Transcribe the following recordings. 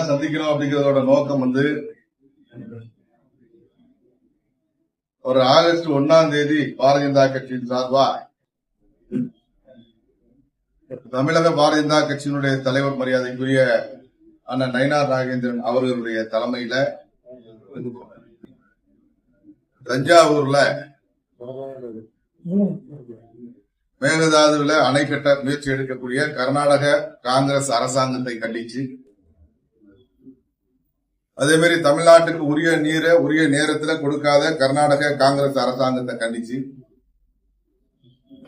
சந்திக்கணும் அப்படிங்கறதோட நோக்கம் வந்து ஒரு ஆகஸ்ட் 1ஆம் தேதி பாரதிய ஜனதா கட்சியின் சார்பா தமிழக பாரதிய ஜனதா கட்சியினுடைய தலைவர் மரியாதைக்குரிய அண்ணன் நயினார் நாகேந்திரன் அவர்களுடைய தலைமையில தஞ்சாவூர்ல மேகதாதுல அணை கட்ட முயற்சி எடுக்கக்கூடிய கர்நாடக காங்கிரஸ் அரசாங்கத்தை கண்டிச்சு, அதே மாதிரி தமிழ்நாட்டுக்கு உரிய நீரை உரிய நேரத்தில் கொடுக்காத கர்நாடக காங்கிரஸ் அரசாங்கத்தை கண்டிச்சு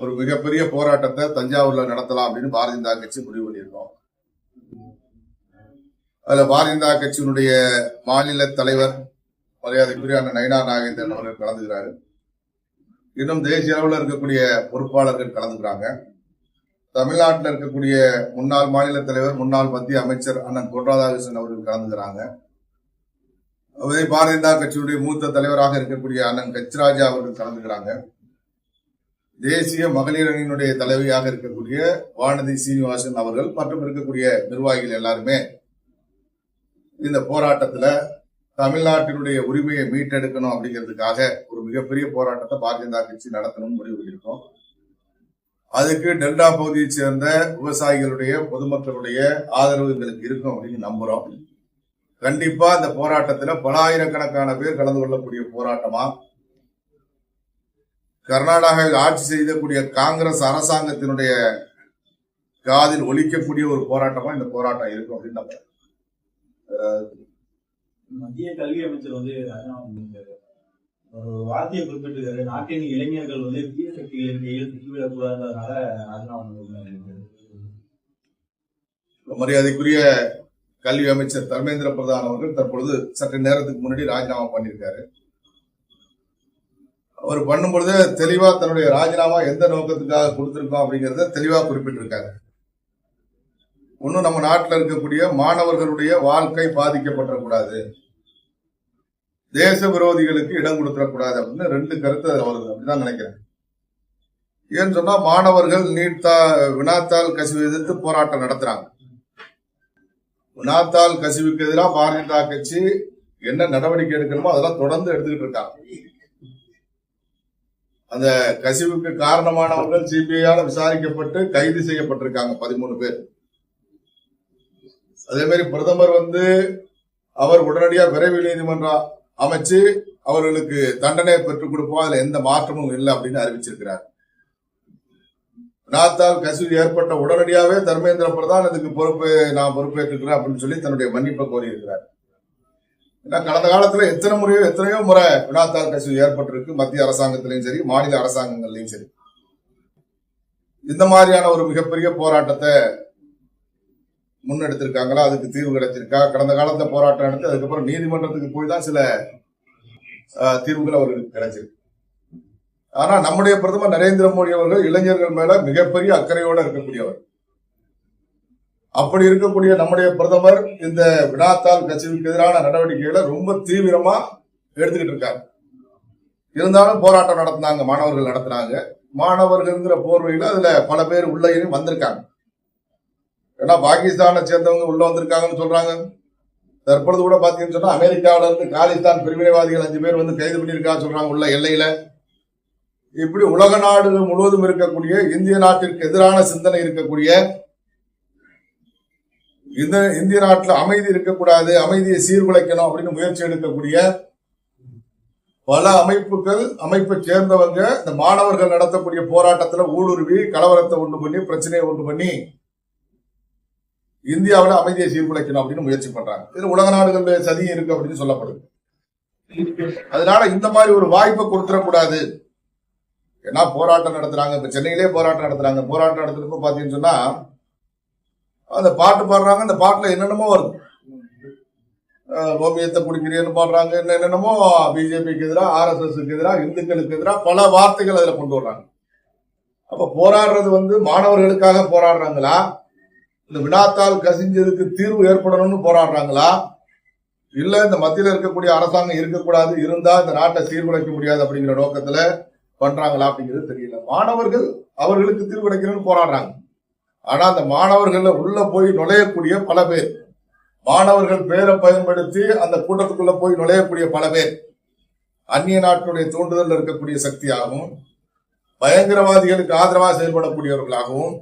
ஒரு மிகப்பெரிய போராட்டத்தை தஞ்சாவூர்ல நடத்தலாம் அப்படின்னு பாரதிய ஜனதா கட்சி முடிவு பண்ணியிருக்கோம். அதுல பாரதிய ஜனதா கட்சியினுடைய மாநில தலைவர் மரியாதைக்குரிய அண்ணன் நயினார் நாகேந்திரன் அவர்கள் கலந்துக்கிறாரு. இன்னும் தேசிய அளவில் இருக்கக்கூடிய பொறுப்பாளர்கள் கலந்துக்கிறாங்க. தமிழ்நாட்டில் இருக்கக்கூடிய முன்னாள் மாநில தலைவர் முன்னாள் மத்திய அமைச்சர் அண்ணன் பொன் ராதாகிருஷ்ணன் அவர்கள் கலந்துக்கிறாங்க. அதே பாரதிய ஜனதா கட்சியுடைய மூத்த தலைவராக இருக்கக்கூடிய அண்ணன் கச்சிராஜா அவர்கள் கலந்துக்கிறாங்க. தேசிய மகளிர் அணியினுடைய தலைவியாக இருக்கக்கூடிய வானதி சீனிவாசன் அவர்கள் மற்றும் இருக்கக்கூடிய நிர்வாகிகள் எல்லாருமே இந்த போராட்டத்துல தமிழ்நாட்டினுடைய உரிமையை மீட்டெடுக்கணும் அப்படிங்கிறதுக்காக ஒரு மிகப்பெரிய போராட்டத்தை பாரதிய ஜனதா கட்சி நடத்தணும்னு முடிவு எடுத்தோம். அதுக்கு டெல்டா பகுதியை சேர்ந்த விவசாயிகளுடைய பொதுமக்களுடைய ஆதரவு எங்களுக்கு இருக்கும் அப்படின்னு நம்புறோம். கண்டிப்பா இந்த போராட்டத்துல பல ஆயிரக்கணக்கான பேர் கலந்து கொள்ளக்கூடிய போராட்டமா, கர்நாடகாவில் ஆட்சி செய்யக்கூடிய காங்கிரஸ் அரசாங்கத்தினுடைய காதில் ஒலிக்கக்கூடிய ஒரு போராட்டமா இந்த போராட்டம் இருக்கும் அப்படின்னு நம்புறேன். மத்திய கல்வி அமைச்சர் வந்து ஒரு வார்த்தையை குறிப்பிட்டிருக்காரு, நாட்டின் இளைஞர்கள் வந்து தீய சக்திகளின் கையில் சிக்கிவிடக்கூடாதனால மரியாதைக்குரிய கல்வி அமைச்சர் தர்மேந்திர பிரதான் அவர்கள் தற்பொழுது சற்று நேரத்துக்கு முன்னாடி ராஜினாமா பண்ணியிருக்காரு. அவர் பண்ணும்பொழுது தெளிவா தன்னுடைய ராஜினாமா எந்த நோக்கத்துக்காக கொடுத்திருக்கோம் அப்படிங்கறத தெளிவா குறிப்பிட்டிருக்காரு. இன்னும் நம்ம நாட்டில் இருக்கக்கூடிய மாணவர்களுடைய வாழ்க்கை பாதிக்கப்படக்கூடாது, தேச விரோதிகளுக்கு இடம் கொடுத்துடக்கூடாது அப்படின்னு ரெண்டு கருத்து வருது அப்படிதான் நினைக்கிறேன். ஏன்னு சொன்னா மாணவர்கள் வினாத்தாள் கசிவு எதிர்த்து போராட்டம் நடத்துறாங்க. வினாத்தாள் கசிவுக்கு எதிராக பாரதிய ஜனதா கட்சி என்ன நடவடிக்கை எடுக்கணுமோ அதெல்லாம் தொடர்ந்து எடுத்துக்கிட்டு இருக்காங்க. அந்த கசிவுக்கு காரணமானவர்கள் சிபிஐயால விசாரிக்கப்பட்டு கைது செய்யப்பட்டிருக்காங்க 13 பேர். அதே மாதிரி பிரதமர் அவர் உடனடியாக விரைவு நீதிமன்றம் அமைச்சு அவர்களுக்கு தண்டனை பெற்றுக் கொடுப்போம், அதுல எந்த மாற்றமும் இல்லை அப்படின்னு அறிவிச்சிருக்கிறார். வினாத்தாள் கசிவு ஏற்பட்ட உடனடியாவே தர்மேந்திர பிரதான் இதுக்கு நான் பொறுப்பேற்றுக்கிறேன் அப்படின்னு சொல்லி தன்னுடைய மன்னிப்பை கோரியிருக்கிறார். ஏன்னா கடந்த காலத்துல எத்தனையோ முறை வினாத்தாள் கசிவு ஏற்பட்டிருக்கு, மத்திய அரசாங்கத்திலையும் சரி மாநில அரசாங்கங்கள்லயும் சரி. இந்த மாதிரியான ஒரு மிகப்பெரிய போராட்டத்தை முன்னெடுத்திருக்காங்களா, அதுக்கு தீர்வு கிடைச்சிருக்கா? கடந்த காலத்துல போராட்டம் நடத்தி அதுக்கப்புறம் நீதிமன்றத்துக்கு போய் தான் சில தீர்வுகள் அவர்களுக்கு கிடைச்சிருக்கு. ஆனா நம்முடைய பிரதமர் நரேந்திர மோடி அவர்கள் இளைஞர்கள் மேல மிகப்பெரிய அக்கறையோட இருக்கக்கூடியவர். அப்படி இருக்கக்கூடிய நம்முடைய பிரதமர் இந்த வினாத்தாள் கசிவுக்கு எதிரான நடவடிக்கைகளை ரொம்ப தீவிரமா எடுத்துக்கிட்டு இருக்காங்க. இருந்தாலும் போராட்டம் நடத்தினாங்க, மாணவர்கள் நடத்தினாங்க. மாணவர்கள்ங்கிற போர்வையில அதுல பல பேர் உள்ள வந்திருக்காங்க. ஏன்னா பாகிஸ்தானை சேர்ந்தவங்க உள்ள வந்திருக்காங்கன்னு சொல்றாங்க. தற்பொழுது கூட பாத்தீங்கன்னு சொன்னா அமெரிக்காவில இருந்து காலிஸ்தான் பிரிவினைவாதிகள் 5 பேர் கைது பண்ணியிருக்காங்க சொல்றாங்க உள்ள எல்லையில. இப்படி உலக நாடுகள் முழுவதும் இருக்கக்கூடிய இந்திய நாட்டிற்கு எதிரான சிந்தனை இருக்கக்கூடிய, இந்த இந்திய நாட்டில் அமைதி இருக்கக்கூடாது, அமைதியை சீர்குலைக்கணும் அப்படின்னு முயற்சி எடுக்கக்கூடிய பல அமைப்பை சேர்ந்தவங்க இந்த மாணவர்கள் நடத்தக்கூடிய போராட்டத்துல ஊடுருவி கலவரத்தை உண்டு பண்ணி பிரச்சனையை உண்டு பண்ணி இந்தியாவில் அமைதியை சீர்குலைக்கணும் அப்படின்னு முயற்சி பண்றாங்க. இது உலக நாடுகளுடைய சதி இருக்கு அப்படின்னு சொல்லப்படுது. அதனால இந்த மாதிரி ஒரு வாய்ப்பை கொடுத்துடக்கூடாது. ஏன்னா போராட்டம் நடத்துறாங்க, இப்ப சென்னையிலே போராட்டம் நடத்துறாங்க. போராட்டம் நடத்துறப்ப பாத்தீங்கன்னு சொன்னா அந்த பாட்டு பாடுறாங்க, அந்த பாட்டுல என்னென்னமோ வருது, கோமியத்தை குடிக்கிறேன்னு பாடுறாங்க, என்னென்னமோ பிஜேபிக்கு எதிராக, RSSக்கு எதிராக, இந்துக்களுக்கு எதிராக பல வார்த்தைகள் அதுல கொண்டு வர்றாங்க. அப்ப போராடுறது மாணவர்களுக்காக போராடுறாங்களா, இந்த வினாத்தாள் கசிஞ்சதுக்கு தீர்வு ஏற்படணும்னு போராடுறாங்களா, இல்ல இந்த மத்தியில இருக்கக்கூடிய அரசாங்கம் இருக்கக்கூடாது, இருந்தா இந்த நாட்டை சீர்குலைக்க முடியாது அப்படிங்கிற நோக்கத்துல பண்றாங்களா அப்படிங்கிறது தெரியல. மாணவர்கள் அவர்களுக்கு தீர்வு கிடைக்கணும்னு போராடுறாங்க. ஆனா அந்த மாணவர்கள் உள்ள போய் நுழையக்கூடிய பல பேர், மாணவர்கள் பேரை பயன்படுத்தி அந்த கூட்டத்துக்குள்ள போய் நுழையக்கூடிய பல பேர் அந்நிய நாட்டினுடைய தூண்டுதல் இருக்கக்கூடிய சக்தியாகவும், பயங்கரவாதிகளுக்கு ஆதரவாக செயல்படக்கூடியவர்களாகவும்,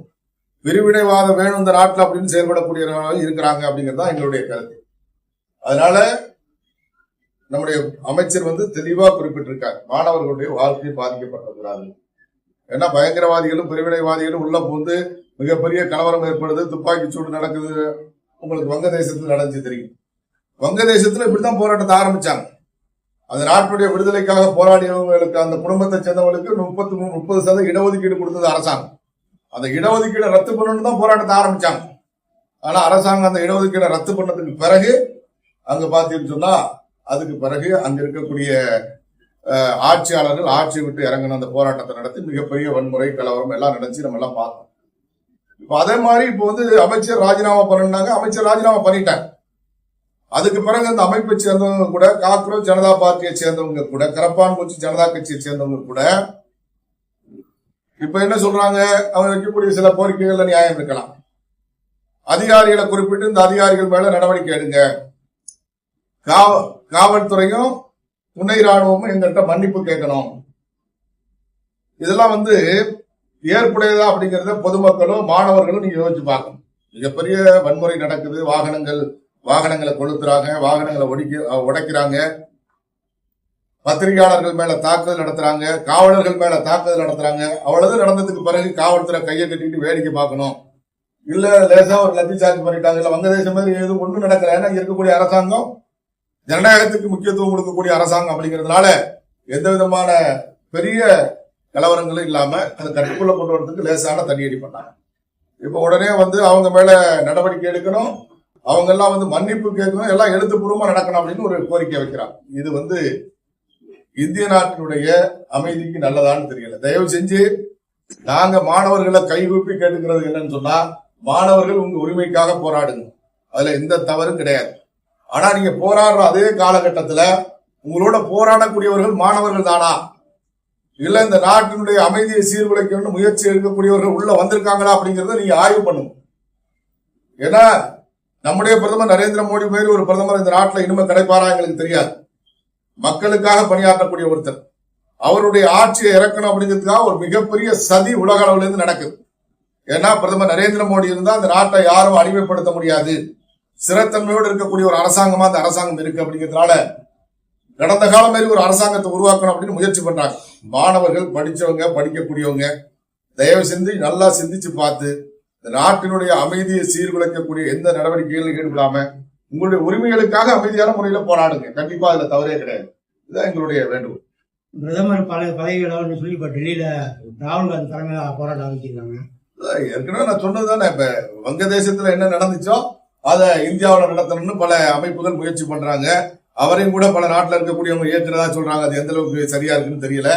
பிரிவினைவாதம் வேணும் இந்த நாட்டில் அப்படின்னு செயல்படக்கூடியவர்களாக இருக்கிறாங்க அப்படிங்கிறது தான் எங்களுடைய கருத்து. அதனால நம்முடைய அமைச்சர் தெளிவா குறிப்பிட்டிருக்காரு, மாணவர்களுடைய வாழ்க்கை பாதிக்கப்படக்கூடாது. ஏன்னா பயங்கரவாதிகளும் பிரிவினைவாதிகளும் உள்ள புகுந்து மிகப்பெரிய கலவரம் ஏற்படுது, துப்பாக்கி சூடு நடக்குது. உங்களுக்கு வங்கதேசத்துல நடந்துச்சு தெரியும். வங்கதேசத்துல இப்படித்தான் போராட்டத்தை ஆரம்பிச்சாங்க. அந்த நாட்டுடைய விடுதலைக்காக போராடியவங்களுக்கு, அந்த குடும்பத்தை சேர்ந்தவங்களுக்கு 30% இடஒதுக்கீடு கொடுத்தது அரசாங்கம். அந்த இடஒதுக்கீடை ரத்து பண்ணணும்னு தான் போராட்டத்தை ஆரம்பிச்சாங்க. ஆனா அரசாங்கம் அந்த இடஒதுக்கீடை ரத்து பண்ணதுக்கு பிறகு அங்க பாத்தீங்கன்னு சொன்னா, அதுக்கு பிறகு அங்க இருக்கக்கூடிய ஆட்சியாளர்கள் ஆட்சியை விட்டு இறங்கின அந்த போராட்டத்தை நடத்தி மிகப்பெரிய வன்முறை கலவரம் எல்லாம் நடந்துச்சு. நம்ம எல்லாம் பார்த்தோம். இப்ப அதே மாதிரி இப்போ அமைச்சர் ராஜினாமா பண்ணாங்க. அமைச்சர் ராஜினாமா பண்ணிட்டாங்க. அதுக்கு பிறகு அந்த அமைப்பை சேர்ந்தவங்க கூட, காக்ரோச் ஜனதா பார்ட்டியை சேர்ந்தவங்க கூட, கரப்பான்பூச்சி ஜனதா கட்சியை சேர்ந்தவங்க கூட இப்ப என்ன சொல்றாங்க, அவங்க வைக்கக்கூடிய சில கோரிக்கைகள்ல நியாயம் இருக்கலாம். அதிகாரிகளை குறிப்பிட்டு இந்த அதிகாரிகள் மேல நடவடிக்கை எடுங்க, காவல்துறையும் துணை ராணுவமும் எங்கள்கிட்ட மன்னிப்பு கேட்கணும். இதெல்லாம் ஏற்புடையதா அப்படிங்கறத பொதுமக்களும் மாணவர்களும் நீங்க யோசிச்சு பார்க்கணும். மிகப்பெரிய வன்முறை நடக்குது. வாகனங்களை கொளுத்துறாங்க, வாகனங்களை உடைக்கிறாங்க, பத்திரிகையாளர்கள் மேல தாக்குதல் நடத்துறாங்க, காவலர்கள் மேல தாக்குதல் நடத்துறாங்க. அவ்வளவு நடந்ததுக்கு பிறகு காவல்துறை கையை கட்டிட்டு வேடிக்கை பார்க்கணும். இல்ல லேசா ஒரு லத்தி சார்ஜ் பண்ணிட்டாங்க, இல்ல வங்கதேசம் மாதிரி எதுவும் ஒன்றும் நடக்கல. ஏன்னா இருக்கக்கூடிய அரசாங்கம் ஜனநாயகத்துக்கு முக்கியத்துவம் கொடுக்கக்கூடிய அரசாங்கம் அப்படிங்கிறதுனால எந்த விதமான பெரிய கலவரங்களும் இல்லாம அதை கட்டுக்குள்ள கொண்டு வரதுக்கு லேசான தடியடி பண்ணாங்க. இப்ப உடனே அவங்க மேல நடவடிக்கை எடுக்கணும், அவங்க எல்லாம் மன்னிப்பு கேட்கணும், எல்லாம் எழுத்துப்பூர்வமா நடக்கணும் அப்படின்னு ஒரு கோரிக்கை வைக்கிறாங்க. இது இந்திய நாட்டினுடைய அமைதிக்கு நல்லதான்னு தெரியல. தயவு செஞ்சு நாங்க மாணவர்களை கைகூப்பி கேட்டுக்கிறது என்னன்னு சொன்னா, மாணவர்கள் உங்க உரிமைக்காக போராடுங்க, அதுல எந்த தவறும் கிடையாது. ஆனா நீங்க போராடுற அதே காலகட்டத்துல உங்களோட போராடக்கூடியவர்கள் மாணவர்கள் தானா, இல்ல இந்த நாட்டினுடைய அமைதியை சீர்குலைக்கணும்னு முயற்சி எடுக்கக்கூடியவர்கள் உள்ள வந்திருக்காங்களா அப்படிங்கறத நீங்க ஆய்வு பண்ணுங்க. ஏன்னா நம்முடைய பிரதமர் நரேந்திர மோடி மாதிரி ஒரு பிரதமர் இந்த நாட்டில் இனிமே கிடைப்பாரா எங்களுக்கு தெரியாது. மக்களுக்காக பணியாற்றக்கூடிய ஒருத்தர், அவருடைய ஆட்சியை இறக்கணும் அப்படிங்கிறதுக்காக ஒரு மிகப்பெரிய சதி உலக அளவுல இருந்து நடக்குது. ஏன்னா பிரதமர் நரேந்திர மோடி இருந்தா அந்த நாட்டை யாரும் அடிமைப்படுத்த முடியாது, சிறத்தன்மையோடு இருக்கக்கூடிய ஒரு அரசாங்கமா அந்த அரசாங்கம் இருக்கு. அப்படிங்கிறதுனால கடந்த காலம் மாதிரி ஒரு அரசாங்கத்தை உருவாக்கணும் அப்படின்னு முயற்சி பண்றாங்க. மாணவர்கள், படிச்சவங்க, படிக்கக்கூடியவங்க தயவு செஞ்சு நல்லா சிந்திச்சு பார்த்து இந்த நாட்டினுடைய அமைதியை சீர்குலைக்கக்கூடிய எந்த நடவடிக்கைகளும் ஈடுபடாம உங்களுடைய உரிமைகளுக்காக அமைதியான முறையில போராடுங்க. கண்டிப்பா அதுல தவறே கிடையாது. இதுதான் எங்களுடைய வேண்டுகோள். பிரதமர் பல பதவிகள் சொல்லி இப்ப டெல்லியில ராகுல் காந்தி தலைமையில போராட்டம் ஆரம்பிச்சிருக்காங்க. ஏற்கனவே நான் சொன்னதுதானே, இப்ப வங்கதேசத்துல என்ன நடந்துச்சோ அதை இந்தியாவில் நடத்தணும்னு பல அமைப்புகள் முயற்சி பண்றாங்க. அவரையும் கூட பல நாட்டில் இருக்கக்கூடியவங்க ஏற்கிறதா சொல்றாங்க. அது எந்த அளவுக்கு சரியா இருக்குன்னு தெரியல.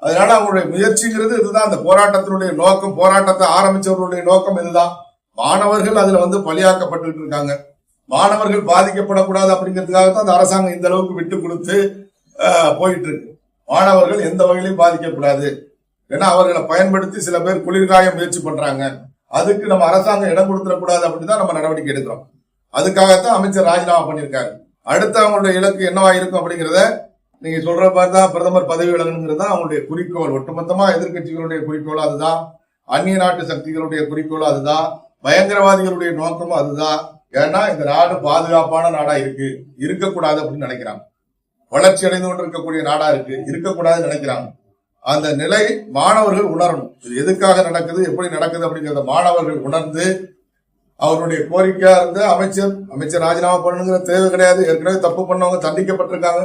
அதனால அவங்களுடைய முயற்சிங்கிறது இதுதான். அந்த போராட்டத்தினுடைய நோக்கம், போராட்டத்தை ஆரம்பிச்சவர்களுடைய நோக்கம் இதுதான். மாணவர்கள் அதுல பலியாக்கப்பட்டு இருக்காங்க. மாணவர்கள் பாதிக்கப்படக்கூடாது அப்படிங்கிறதுக்காக தான் அந்த அரசாங்கம் இந்த அளவுக்கு விட்டு கொடுத்து போயிட்டு இருக்கு. மாணவர்கள் எந்த வகையிலும் பாதிக்கக்கூடாது. ஏன்னா அவர்களை பயன்படுத்தி சில பேர் குளிர்காய முயற்சி பண்றாங்க. அதுக்கு நம்ம அரசாங்கம் இடம் கொடுத்துடக்கூடாது அப்படின்னு தான் நம்ம நடவடிக்கை எடுக்கிறோம். அதுக்காகத்தான் அமைச்சர் ராஜினாமா பண்ணியிருக்காரு. அடுத்து அவங்களுடைய இலக்கு என்னவா இருக்கும் அப்படிங்கிறத நீங்க சொல்ற மாதிரி தான் பிரதமர் பதவி விலகணுங்கிறது தான் அவங்களுடைய குறிக்கோள். ஒட்டுமொத்தமா எதிர்கட்சிகளுடைய குறிக்கோள் அதுதான், அந்நிய நாட்டு சக்திகளுடைய குறிக்கோள் அதுதான், பயங்கரவாதிகளுடைய நோக்கமும் அதுதான். ஏன்னா இந்த நாடு பாதுகாப்பான நாடா இருக்கக்கூடாது அப்படின்னு நினைக்கிறாங்க. வளர்ச்சி அடைந்து கொண்டு இருக்கக்கூடிய நாடா இருக்கக்கூடாதுன்னு நினைக்கிறாங்க. அந்த நிலை மாணவர்கள் உணரணும். இது எதுக்காக நடக்குது, எப்படி நடக்குது அப்படிங்கிறத மாணவர்கள் உணர்ந்து அவருடைய கோரிக்கையா இருந்து அமைச்சர் ராஜினாமா பண்ணணுங்கிற தேவை கிடையாது. ஏற்கனவே தப்பு பண்ணவங்க தண்டிக்கப்பட்டிருக்காங்க.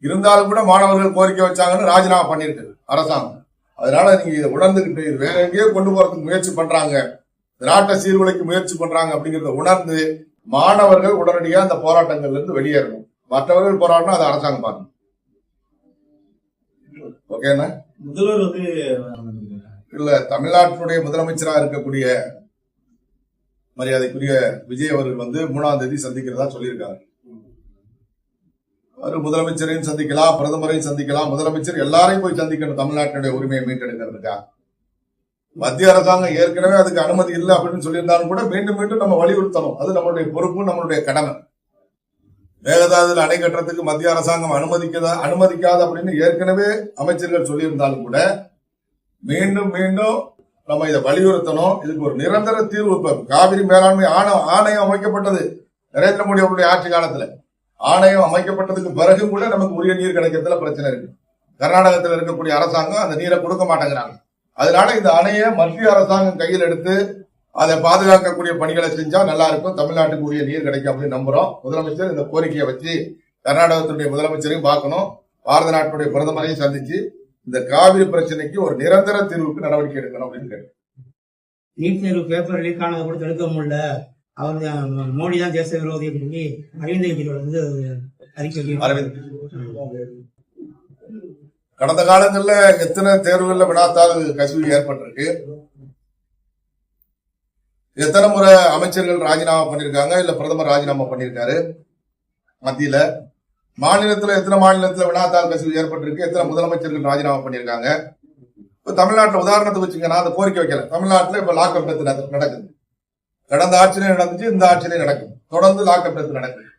இருந்தாலும் கூட மாணவர்கள் கோரிக்கை வச்சாங்கன்னு ராஜினாமா பண்ணிருக்கு அரசாங்கம். அதனால நீங்க இதை உணர்ந்துகிட்டு வேற எங்கேயோ கொண்டு போறதுக்கு முயற்சி பண்றாங்க, நாட்டை சீர்குலைக்கு முயற்சி பண்றாங்க அப்படிங்கறத உணர்ந்து மாணவர்கள் உடனடியா அந்த போராட்டங்கள்ல இருந்து வெளியேறணும். மற்றவர்கள் போராடணும், அதை அரசாங்கம் பார்க்கணும். ஓகேண்ணா? முதல்வர் இல்ல, தமிழ்நாட்டினுடைய முதலமைச்சராக இருக்கக்கூடிய மரியாதைக்குரிய விஜய் அவர்கள் 3ஆம் தேதி சந்திக்கிறதா சொல்லியிருக்காங்க. அவர் முதலமைச்சரையும் சந்திக்கலாம், பிரதமரையும் சந்திக்கலாம். முதலமைச்சர் எல்லாரையும் போய் சந்திக்கணும் தமிழ்நாட்டினுடைய உரிமையை மீட்டெடுக்கிறதுக்கா. மத்திய அரசாங்கம் ஏற்கனவே அதுக்கு அனுமதி இல்லை அப்படின்னு சொல்லியிருந்தாலும் கூட மீண்டும் மீண்டும் நம்ம வலியுறுத்தணும். அது நம்மளுடைய பொறுப்பு, நம்மளுடைய கடமை. மேகதாதுல அணை கட்டுறதுக்கு மத்திய அரசாங்கம் அனுமதிக்காத அப்படின்னு ஏற்கனவே அமைச்சர்கள் சொல்லியிருந்தாலும் கூட மீண்டும் மீண்டும் நம்ம இதை வலியுறுத்தணும். இதுக்கு ஒரு நிரந்தர தீர்வு. இப்ப காவிரி மேலாண்மை ஆணையம் அமைக்கப்பட்டது நரேந்திர மோடி அவருடைய ஆட்சி காலத்துல. ஆணையம் அமைக்கப்பட்டதுக்கு பிறகு கூட நமக்கு உரிய நீர் கிடைக்கிறதுல பிரச்சனை இருக்கு. கர்நாடகத்தில் இருக்கக்கூடிய அரசாங்கம் அந்த நீரை கொடுக்க மாட்டேங்கிறாங்க. அதனால இந்த அணையை மத்திய அரசாங்கம் கையில் எடுத்து அதை பாதுகாக்கக்கூடிய பணிகளை செஞ்சா நல்லா இருக்கும். தமிழ்நாட்டுக்கு உரிய நீர் கிடைக்கும் அப்படின்னு நம்புறோம். முதலமைச்சர் இந்த கோரிக்கையை வச்சு கர்நாடகத்தினுடைய முதலமைச்சரையும் பார்க்கணும், பாரத நாட்டுடைய பிரதமரையும் சந்திச்சு இந்த காவிரி பிரச்சனைக்கு ஒரு நிரந்தர தீர்வுக்கு நடவடிக்கை எடுக்கணும் அப்படின்னு கேட்டேன். நீட் தேர்வு பேப்பர் லீக் ஆனதை கூட தடுக்க முடியல. அவர் மோடி தான் தேச விரோதி அப்படின்னு அரவிந்த் கெஜ்ரிவால் வந்து அறிக்கை. அரவிந்த் கடந்த காலங்கள்ல எத்தனை தேர்வுகள்ல வினாத்தால் கசிவு ஏற்பட்டிருக்கு, எத்தனை முறை அமைச்சர்கள் ராஜினாமா பண்ணிருக்காங்க, இல்ல பிரதமர் ராஜினாமா பண்ணிருக்காரு. மத்தியில மாநிலத்துல எத்தனை மாநிலத்துல வினாத்தால் கசிவு ஏற்பட்டிருக்கு, எத்தனை முதலமைச்சர்கள் ராஜினாமா பண்ணிருக்காங்க. இப்ப தமிழ்நாட்டுல உதாரணத்துக்கு வச்சுங்க, நான் அந்த கோரிக்கை வைக்கல. தமிழ்நாட்டுல இப்ப லாக்அப் டெத் நடக்குது. கடந்த ஆட்சியிலையும் நடந்துச்சு, இந்த ஆட்சியிலையும் நடக்கும். தொடர்ந்து லாக்அப் டெத் நடக்குது.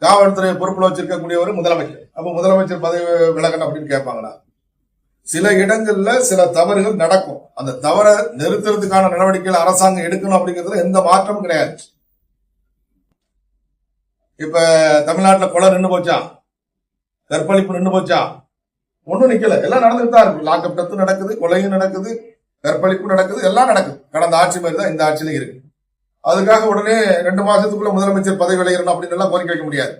காவல்துறை பொறுப்புல வச்சிருக்கக்கூடியவர் முதலமைச்சர். அப்ப முதலமைச்சர் பதவி விலகணும் அப்படின்னு கேட்பாங்களா? சில இடங்கள்ல சில தவறுகள் நடக்கும். அந்த தவறை நிறுத்துறதுக்கான நடவடிக்கைகள் அரசாங்கம் எடுக்கணும் அப்படிங்கிறதுல எந்த மாற்றமும் கிடையாது. இப்ப தமிழ்நாட்டுல கொலை நின்று போச்சா, கற்பழிப்பு நின்று போச்சா? ஒண்ணும் நிக்கல. எல்லாம் நடந்துட்டு தான் இருக்கு. லாக்அப் டெத் நடக்குது, கொலையும் நடக்குது, கற்பழிப்பு நடக்குது, எல்லாம் நடக்குது. கடந்த ஆட்சி மாதிரி தான் இந்த ஆட்சியிலும் இருக்கு. அதுக்காக உடனே 2 மாசத்துக்குள்ள முதலமைச்சர் பதவி விலகணும் அப்படின்னு எல்லாம் கோரிக்கை வைக்க முடியாது.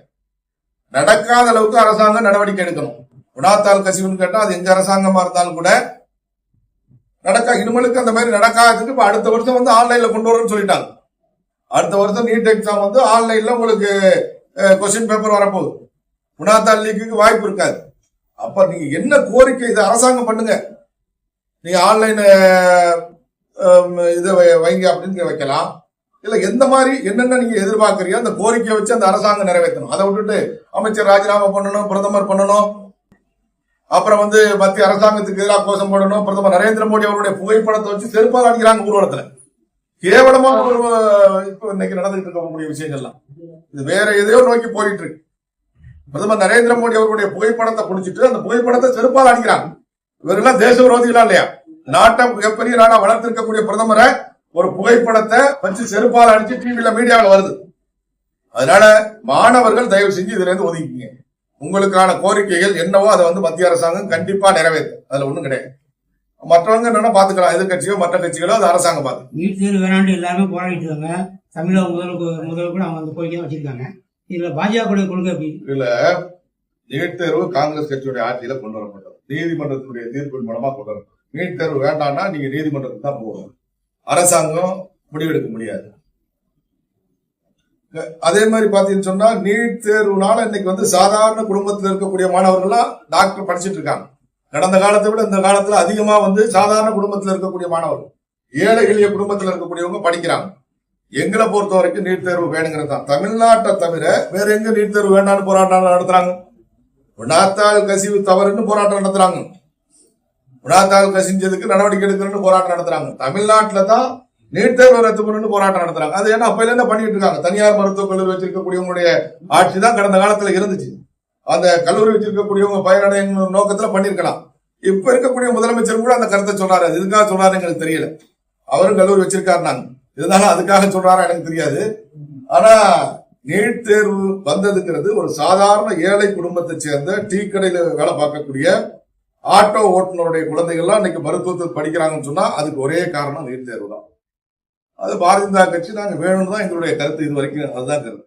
நடக்காத அளவுக்கு அரசாங்கம் நடவடிக்கை எடுக்கணும். வினாத்தாள் கசிவுன்னு கேட்டா அது எங்க அரசாங்கமா இருந்தாலும் கூட இனிமேலுக்கு அந்த மாதிரி நடக்காததுக்கு இப்ப அடுத்த வருஷம் வந்து ஆன்லைன்ல கொண்டு வரணும்னு சொல்லிட்டாங்க. அடுத்த வருஷம் நீட் எக்ஸாம் வந்து ஆன்லைன்ல உங்களுக்கு கொஸ்டின் பேப்பர் வரப்போகுது. வினாத்தாள் லீக்குக்கு வாய்ப்பு இருக்காது. அப்ப நீங்க என்ன கோரிக்கை இதை அரசாங்கம் பண்ணுங்க. நீங்க ஆன்லைன் இதை வைங்க அப்படின்னு வைக்கலாம். இல்ல எந்த மாதிரி என்னென்ன நீங்க எதிர்பார்க்கறீங்க அந்த கோரிக்கையை வச்சு அந்த அரசாங்கம் நிறைவேற்றணும். அதை விட்டுட்டு அமைச்சர் ராஜினாமா பண்ணணும், பிரதமர் பண்ணணும், அப்புறம் வந்து மத்திய அரசாங்கத்துக்கு எதிராக கோஷம் போடணும். பிரதமர் நரேந்திர மோடி அவருடைய புகைப்படத்தை வச்சு செருப்பால் அடிக்கிறாங்க ஊர்வலத்துல. கேவலமா இப்ப இன்னைக்கு நடந்துகிட்டு இருக்கக்கூடிய விஷயங்கள்லாம் இது வேற எதையோ நோக்கி போயிட்டு இருக்கு. பிரதமர் நரேந்திர மோடி அவருடைய புகைப்படத்தை பிடிச்சிட்டு அந்த புகைப்படத்தை செருப்பால் அடிக்கிறாங்க. இவரெல்லாம் தேச விரோதிகளா இல்லையா? நாட்டை மிகப்பெரிய நாடா வளர்த்திருக்கக்கூடிய பிரதமரை ஒரு புகைப்படத்தை வச்சு செருப்பால் அடிச்சு டிவில மீடியாவில் வருது. அதனால மாணவர்கள் தயவு செஞ்சு இதுல இருந்து ஒதுக்கிங்க. உங்களுக்கான கோரிக்கைகள் என்னவோ அதை வந்து மத்திய அரசாங்கம் கண்டிப்பா நிறைவேற்றும். அதுல ஒண்ணும் கிடையாது. மற்றவங்க என்னன்னா பாத்துக்கலாம், எதிர்கட்சியோ மற்ற கட்சிகளோ அது அரசாங்கம் பார்த்து. நீட் தேர்வு வேணாண்டு எல்லாருமே போராடிட்டு இருக்காங்க. தமிழக முதல்வர் கூட அவங்க அந்த கோரிக்கை வச்சிருக்காங்க. இதுல பாஜக கொள்கை எப்படி? இல்ல, நீட் தேர்வு காங்கிரஸ் கட்சியுடைய ஆட்சியில கொண்டு வரப்பட்டது. நீதிமன்றத்தினுடைய தீர்ப்பின் மூலமா கொண்டு வரும். நீட் தேர்வு வேண்டாம்னா நீங்க நீதிமன்றத்துக்கு தான் போகணும். அரசாங்கம் முடிவெடுக்க முடியாது. அதே மாதிரி பாத்தீங்கன்னு சொன்னா நீட் தேர்வுனால இன்னைக்கு வந்து சாதாரண குடும்பத்தில் இருக்கக்கூடிய மாணவர்கள்லாம் டாக்டர் படிச்சுட்டு இருக்காங்க. கடந்த காலத்தை விட இந்த காலத்துல அதிகமா வந்து சாதாரண குடும்பத்தில் இருக்கக்கூடிய மாணவர்கள், ஏழை எளிய குடும்பத்தில் இருக்கக்கூடியவங்க படிக்கிறாங்க. எங்களை பொறுத்த வரைக்கும் நீட் தேர்வு வேணுங்கிறது தான். தமிழ்நாட்டை தவிர வேற எங்க நீட் தேர்வு வேண்டாம்னு போராட்டம் நடத்துறாங்க? வினாத்தாள் கசிவு தவறுன்னு போராட்டம் நடத்துறாங்க. வினாத்தாள் கசிஞ்சதுக்கு நடவடிக்கை எடுக்கணும்னு போராட்டம் நடத்துறாங்க. தமிழ்நாட்டுல தான் நீட் தேர்வு ரத்து பண்ணணும்னு போராட்டம் நடத்துறாங்க. அது ஏன்னா அப்பையில இருந்து பண்ணிட்டு இருக்காங்க. தனியார் மருத்துவக் கல்லூரி வச்சிருக்கக்கூடியவங்களுடைய ஆட்சி தான் கடந்த காலத்துல இருந்துச்சு. அந்த கல்லூரி வச்சிருக்கக்கூடியவங்க பயனடைய நோக்கத்துல பண்ணிருக்கலாம். இப்ப இருக்கக்கூடிய முதலமைச்சர் கூட அந்த கருத்தை சொல்றாரு. எதுக்காக சொல்றாரு எங்களுக்கு தெரியல. அவரும் கல்லூரி வச்சிருக்காரு. நாங்க இருந்தாலும் அதுக்காக சொல்றாரா எனக்கு தெரியாது. ஆனா நீட் தேர்வு வந்ததுங்கிறது ஒரு சாதாரண ஏழை குடும்பத்தை சேர்ந்த டீ கடையில வேலை பார்க்கக்கூடிய ஆட்டோ ஓட்டுநருடைய குழந்தைகள்லாம் இன்னைக்கு மருத்துவத்தில் படிக்கிறாங்கன்னு சொன்னா அதுக்கு ஒரே காரணம் நீட் தேர்வு தான். அது பாரதிய ஜனதா கட்சி நாங்க வேணும்னு தான் எங்களுடைய கருத்து. இது வரைக்கும் அதுதான் கருத்து.